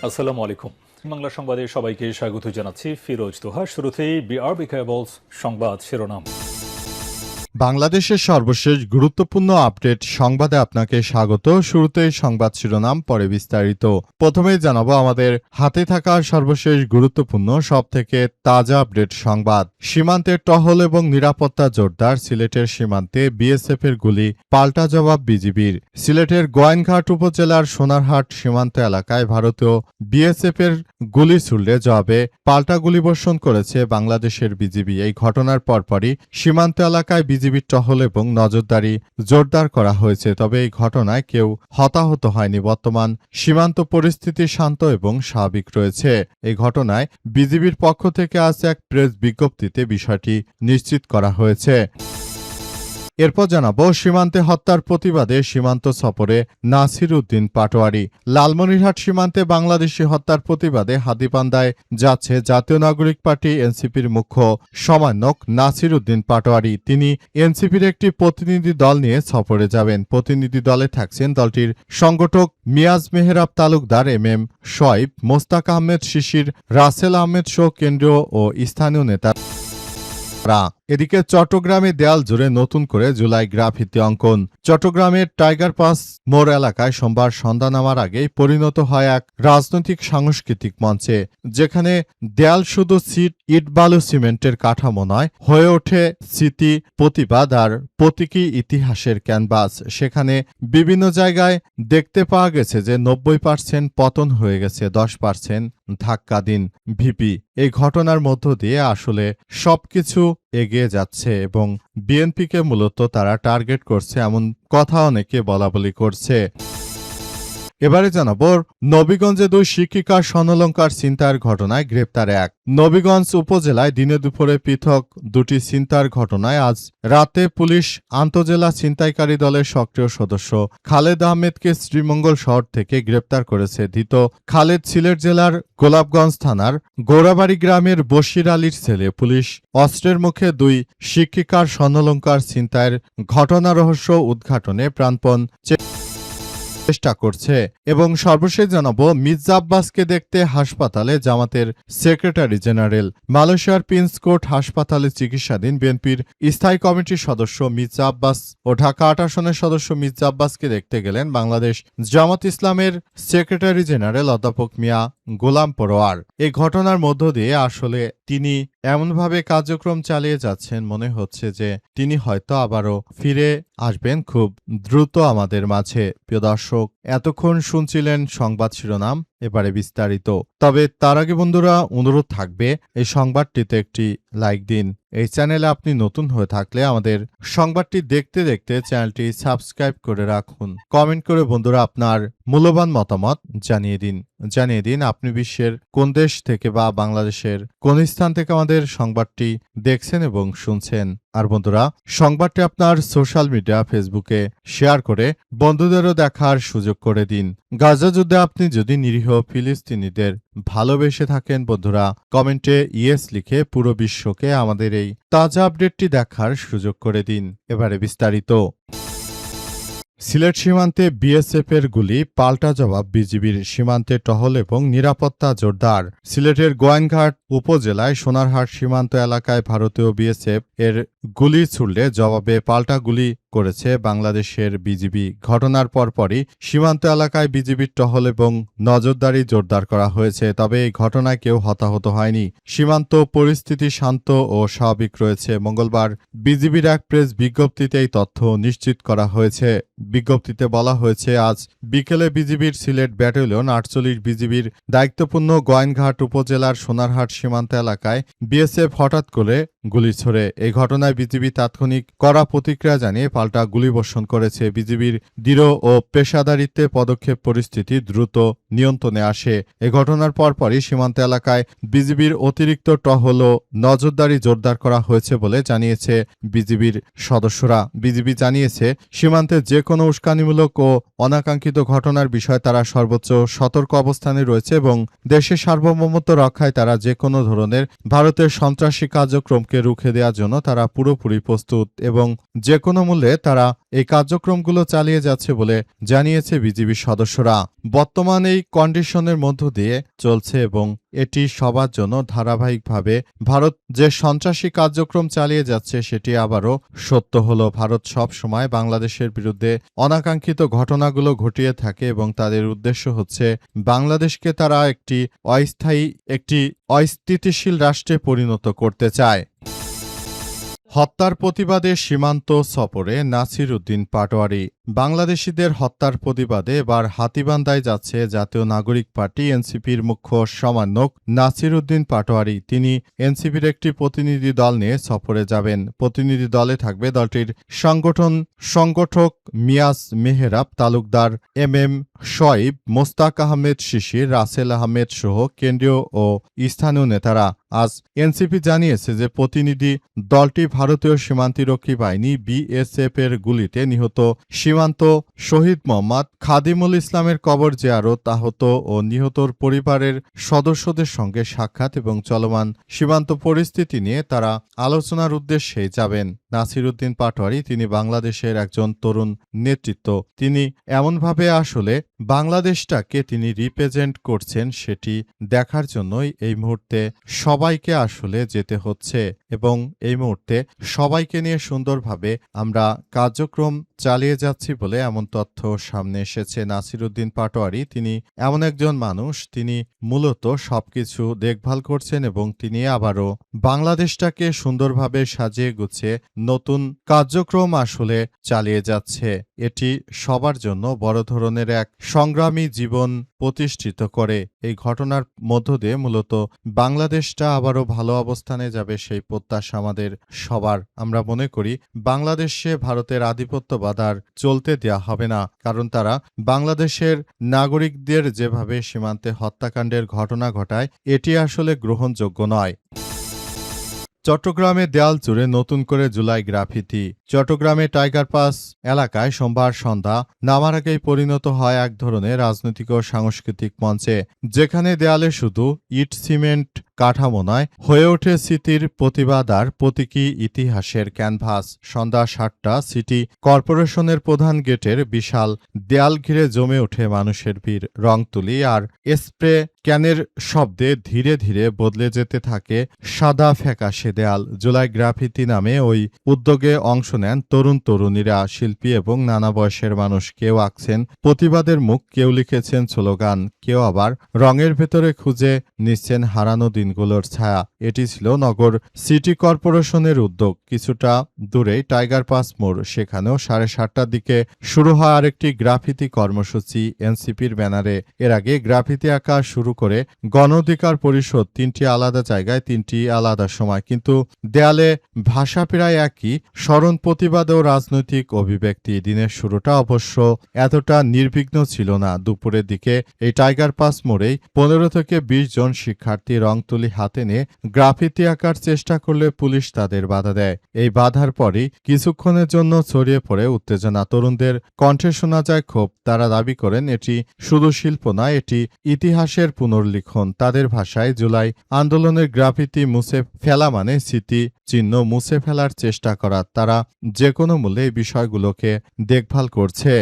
আসসালামু আলাইকুম। বাংলা সংবাদে সবাইকে স্বাগত জানাচ্ছি ফিরোজ তোহা। শুরুতেই বিআরবি কেবলস সংবাদ শিরোনাম। বাংলাদেশের সর্বশেষ গুরুত্বপূর্ণ আপডেট সংবাদে আপনাকে স্বাগত। শুরুতেই সংবাদ শিরোনাম, পরে বিস্তারিত। প্রথমেই জানাবো আমাদের হাতে থাকা সর্বশেষ গুরুত্বপূর্ণ সবথেকে তাজা আপডেট সংবাদ। সীমান্তের টহল এবং নিরাপত্তা জোরদার। সিলেটের সীমান্তে বিএসএফের গুলি, পাল্টা জবাব বিজিবির। সিলেটের গোয়াইনঘাট উপজেলার সোনারহাট সীমান্ত এলাকায় ভারতীয় বিএসএফের গুলি ছুড়লে জবাবে পাল্টা গুলিবর্ষণ করেছে বাংলাদেশের বিজিবি। এই ঘটনার পরপরই সীমান্ত এলাকায় বিজিবির টহল এবং নজরদারি জোরদার করা হয়েছে। তবে এই ঘটনায় কেউ হতাহত হয়নি। বর্তমান সীমান্ত পরিস্থিতি শান্ত এবং স্বাভাবিক রয়েছে। এই ঘটনায় বিজিবির পক্ষ থেকে আজ এক প্রেস বিজ্ঞপ্তিতে বিষয়টি নিশ্চিত করা হয়েছে। এরপর জানাবো সীমান্তে হত্যার প্রতিবাদে সীমান্ত সফরে নাসির উদ্দিন পাটোয়ারি। লালমনিরহাট সীমান্তে বাংলাদেশি হত্যার প্রতিবাদে হাতীবান্ধায় যাচ্ছে জাতীয় নাগরিক পার্টি এনসিপির মুখ্য সমন্বয়ক নাসির উদ্দিন পাটোয়ারি। তিনি এনসিপির একটি প্রতিনিধি দল নিয়ে সফরে যাবেন। প্রতিনিধি দলে থাকছেন দলটির সংগঠক মিয়াজ মেহরাব তালুকদার, এম শোয়েব, মোস্তাক আহমেদ শিশির, রাসেল আহমেদ সহ কেন্দ্রীয় ও স্থানীয় নেতা। এদিকে চট্টগ্রামে দেয়াল জুড়ে নতুন করে জুলাই গ্রাফিতি অঙ্কন। চট্টগ্রামের টাইগার পাস মোড় এলাকায় সোমবার সন্ধ্যা নামার আগেই পরিণত হয় এক রাজনৈতিক সাংস্কৃতিক মঞ্চে, যেখানে দেয়াল শুধু ইট বালু সিমেন্টের কাঠামো নয়, হয়ে ওঠে স্মৃতি, প্রতিবাদ আর প্রতীকী ইতিহাসের ক্যানভাস। সেখানে বিভিন্ন জায়গায় দেখতে পাওয়া গেছে যে 90% পতন হয়ে গেছে, 10% ধাক্কা দিন ভিপি। এই ঘটনার মধ্য দিয়ে আসলে সবকিছু এগিয়ে যাচ্ছে এবং বিএনপিকে মূলত তারা টার্গেট করছে, এমন কথা অনেকে বলাবলি করছে। এবারে জানাবো নবীগঞ্জে 2 শিক্ষিকার স্বর্ণালংকার ছিনতাইয়ের ঘটনায় গ্রেপ্তার এক। নবীগঞ্জ উপজেলায় দিনে দুপুরে পৃথক 2টি ছিনতাইয়ের ঘটনায় আজ রাতে পুলিশ আন্তজেলা ছিনতাইকারী দলের সক্রিয় সদস্য খালেদ আহমেদকে শ্রীমঙ্গল শহর থেকে গ্রেপ্তার করেছে। ধৃত খালেদ সিলেট জেলার গোলাপগঞ্জ থানার গৌরাবাড়ি গ্রামের বশির আলীর ছেলে। পুলিশ অস্ত্রের মুখে 2 শিক্ষিকার স্বর্ণালংকার ছিনতাইয়ের ঘটনা রহস্য উদ্ঘাটনে প্রাণপণ চেষ্টা করছে। এবং সর্বশেষ জানাবো মির্জা আব্বাসকে দেখতে হাসপাতালে জামাতের সেক্রেটারি জেনারেল। মালয়েশিয়ার প্রিন্স কোর্ট হাসপাতালে চিকিৎসাধীন বিএনপির স্থায়ী কমিটির সদস্য মির্জা আব্বাস ও ঢাকা 8 আসনের সদস্য মির্জা আব্বাসকে দেখতে গেলেন বাংলাদেশ জামাত ইসলামের সেক্রেটারি জেনারেল অধ্যাপক মিয়া গোলাম পরোয়ার। এই ঘটনার মধ্য দিয়ে আসলে তিনি এমনভাবে কার্যক্রম চালিয়ে যাচ্ছেন, মনে হচ্ছে যে তিনি হয়তো আবারও ফিরে আসবেন খুব দ্রুত আমাদের মাঝে। প্রিয় দর্শক, এতক্ষণ শুনছিলেন সংবাদ শিরোনাম, এবারে বিস্তারিত। তবে তার আগে বন্ধুরা অনুরোধ থাকবে এই সংবাদটিতে একটি লাইক দিন। এই চ্যানেলে আপনি নতুন হয়ে থাকলে আমাদের সংবাদটি দেখতে দেখতে চ্যানেলটি সাবস্ক্রাইব করে রাখুন। কমেন্ট করে বন্ধুরা আপনার মূল্যবান মতামত জানিয়ে দিন আপনি বিশ্বের কোন দেশ থেকে বা বাংলাদেশের কোন স্থান থেকে আমাদের সংবাদটি দেখছেন এবং শুনছেন। আর বন্ধুরা, সংবাদটি আপনার সোশ্যাল মিডিয়া ফেসবুকে শেয়ার করে বন্ধুদেরও দেখার সুযোগ করে দিন। গাজা যুদ্ধে আপনি যদি নিরীহ ফিলিস্তিনিদের ভালোবেসে থাকেন বন্ধুরা, কমেন্টে ইয়েস লিখে পুরো বিশ্বকে আমাদের এই তাজা আপডেটটি দেখার সুযোগ করে দিন। এবারে বিস্তারিত। সিলেট সীমান্তে বিএসএফের গুলি, পাল্টা জবাব বিজিবির। সীমান্তে টহল এবং নিরাপত্তা জোরদার। সিলেটের গোয়াইনঘাট উপজেলায় সোনারহাট সীমান্ত এলাকায় ভারতীয় বিএসএফ এর গুলি ছুড়লে জবাবে পাল্টা গুলি করেছে বাংলাদেশের বিজিবি। ঘটনার পরপরই সীমান্ত এলাকায় বিজিবির টহল এবং নজরদারি জোরদার করা হয়েছে। তবে এই ঘটনায় কেউ হতাহত হয়নি। সীমান্ত পরিস্থিতি শান্ত ও স্বাভাবিক রয়েছে। মঙ্গলবার বিজিবির এক প্রেস বিজ্ঞপ্তিতে এই তথ্য নিশ্চিত করা হয়েছে। বিজ্ঞপ্তিতে বলা হয়েছে, আজ বিকেলে বিজিবির সিলেট ব্যাটালিয়ন 48 বিজিবির দায়িত্বপূর্ণ গোয়াইনঘাট উপজেলার সোনারহাট সীমান্ত এলাকায় বিএসএফ হঠাৎ করে গুলি ছোড়ে। এই ঘটনায় বিজিবি তাৎক্ষণিক কড়া প্রতিক্রিয়া জানিয়ে পাল্টা গুলিবর্ষণ করেছে। বিজিবির দৃঢ় ও পেশাদারিত্বে পদক্ষেপ পরিস্থিতি দ্রুত নিয়ন্ত্রণে আসে। এ ঘটনার পরপরই সীমান্ত এলাকায় বিজিবির অতিরিক্ত টহল ও নজরদারি জোরদার করা হয়েছে বলে জানিয়েছে বিজিবির সদস্যরা। বিজিবি জানিয়েছে, সীমান্তে যে কোনো উস্কানিমূলক ও অনাকাঙ্ক্ষিত ঘটনার বিষয়ে তারা সর্বোচ্চ সতর্ক অবস্থানে রয়েছে এবং দেশের সার্বভৌমত্ব রক্ষায় তারা যে কোনো ধরনের ভারতের সন্ত্রাসী কার্যক্রমকে ভারতকে রুখে দেওয়ার জন্য তারা পুরোপুরি প্রস্তুত এবং যে কোনো মূল্যে তারা এই কার্যক্রমগুলো চালিয়ে যাচ্ছে বলে জানিয়েছে বিজিবি সদস্যরা। বর্তমান এই কন্ডিশনের মধ্য দিয়ে চলছে এবং এটি সবার জন্য ধারাবাহিকভাবে ভারত যে সন্ত্রাসী কার্যক্রম চালিয়ে যাচ্ছে সেটি আবারও সত্য হলো। ভারত সব সময় বাংলাদেশের বিরুদ্ধে অনাকাঙ্ক্ষিত ঘটনাগুলো ঘটিয়ে থাকে এবং তাদের উদ্দেশ্য হচ্ছে বাংলাদেশকে তারা একটি অস্থিতিশীল রাষ্ট্রে পরিণত করতে চায়। হত্যার প্রতিবাদে সীমান্ত সফরে নাসির উদ্দিন পাটোয়ারি। বাংলাদেশিদের হত্যার প্রতিবাদে এবার হাতীবান্ধায় যাচ্ছে জাতীয় নাগরিক পার্টি এনসিপির মুখ্য সমন্বয়ক নাসির উদ্দিন পাটোয়ারি। তিনি এনসিপির একটি প্রতিনিধি দল নিয়ে সফরে যাবেন। প্রতিনিধি দলে থাকবে দলটির সংগঠক মিয়াজ মেহরাব তালুকদার, এম শোয়েব, মোস্তাক আহমেদ শিশির, রাসেল আহমেদ সহ কেন্দ্রীয় ও স্থানীয় নেতারা। আজ এনসিপি জানিয়েছে যে প্রতিনিধি দলটি ভারতীয় সীমান্তরক্ষী বাহিনী বিএসএফ এর গুলিতে নিহত সীমান্ত শহীদ মোহাম্মদ খাদিমুল ইসলামের কবর জিয়ারত, আহত ও নিহতর পরিবারের সদস্যদের সঙ্গে সাক্ষাৎ এবং চলমান সীমান্ত পরিস্থিতি নিয়ে তারা আলোচনার উদ্দেশ্যে যাবেন। নাসির উদ্দিন পাটোয়ারি তিনি বাংলাদেশের একজন তরুণ নেতৃত্ব। তিনি এমনভাবে আসলে বাংলাদেশটাকে তিনি রিপ্রেজেন্ট করছেন সেটি দেখার জন্যই এই মুহূর্তে সবাইকে আসলে যেতে হচ্ছে এবং এই মুহূর্তে সবাইকে নিয়ে সুন্দরভাবে আমরা কার্যক্রম চালিয়ে যাচ্ছি বলে এমন তথ্য সামনে এসেছে। নাসির উদ্দিন পাটোয়ারি তিনি এমন একজন মানুষ, তিনি মূলত সবকিছু দেখভাল করছেন এবং তিনি আবারও বাংলাদেশটাকে সুন্দরভাবে সাজিয়ে গুছিয়ে নতুন কার্যক্রম আসলে চালিয়ে যাচ্ছে। এটি সবার জন্য বড় ধরনের এক সংগ্রামী জীবন প্রতিষ্ঠিত করে। এই ঘটনার মধ্য দিয়ে মূলত বাংলাদেশটা আবারও ভালো অবস্থানে যাবে সেই প্রত্যাশা আমাদের সবার। আমরা মনে করি বাংলাদেশে ভারতের আধিপত্যবাদ আর চলতে দেয়া হবে না, কারণ তারা বাংলাদেশের নাগরিকদের যেভাবে সীমান্তে হত্যাকাণ্ডের ঘটনা ঘটায় এটি আসলে গ্রহণযোগ্য নয়। চট্টগ্রামে দেয়াল জুড়ে নতুন করে জুলাই গ্রাফিতি। চট্টগ্রামে টাইগার পাস এলাকায় সোমবার সন্ধ্যা নামার আগেই পরিণত হয় এক ধরনের রাজনৈতিক ও সাংস্কৃতিক মঞ্চে, যেখানে দেয়ালে শুধু ইট সিমেন্ট কাঠামো নয়, হয়ে ওঠে স্মৃতির প্রতিবাদ আর প্রতীকী ইতিহাসের ক্যানভাস। সন্ধ্যা ৭টা সিটি কর্পোরেশনের প্রধান গেটের বিশাল দেয়াল ঘিরে জমে ওঠে মানুষের ভিড়। রং তুলি আর স্প্রে ক্যানের শব্দে ধীরে ধীরে বদলে যেতে থাকে সাদা ফ্যাকাশে দেয়াল। জুলাই গ্রাফিতি নামে ওই উদ্যোগে অংশ নেন তরুণ তরুণীরা, শিল্পী এবং নানা বয়সের মানুষ। কেউ আঁকছেন প্রতিবাদের মুখ, কেউ লিখেছেন স্লোগান, কেউ আবার রঙের ভেতরে খুঁজে নিচ্ছেন হারানো দিনগুলোর ছায়া। এটি ছিল নগর সিটি কর্পোরেশনের উদ্যোগ। কিছুটা দূরেই টাইগার পাস মোড়, সেখানেও 7:30টার দিকে শুরু হয় আরেকটি গ্রাফিতি কর্মসূচি এনসিপির ব্যানারে। এর আগে গ্রাফিতি আঁকা শুরু করে গণ অধিকার পরিষদ, 3টি আলাদা জায়গায় 3টি আলাদা সময়, কিন্তু দেয়ালে ভাষা প্রায় একই, স্মরণ, প্রতিবাদ ও রাজনৈতিক অভিব্যক্তি। দিনের শুরুটা অবশ্য এতটা নির্বিঘ্ন ছিল না। দুপুরের দিকে এই টাইগার পাস মোড়েই 15 থেকে 20 জন শিক্ষার্থী রং তুলি হাতে নিয়ে গ্রাফিতি আঁকার চেষ্টা করলে পুলিশ তাদের বাধা দেয়। এই বাধার পরই কিছুক্ষণের জন্য ছড়িয়ে পড়ে উত্তেজনা। তরুণদের কণ্ঠে শোনা যায় ক্ষোভ। তারা দাবি করেন এটি শুধু শিল্প নয়, এটি ইতিহাসের পুনর্লিখন। তাদের ভাষায় জুলাই আন্দোলনের গ্রাফিতি মুছে ফেলা মানে স্মৃতি চিহ্ন মুছে ফেলার চেষ্টা করা। তারা যে কোনো মূল্যে এই বিষয়গুলোকে দেখভাল করছে।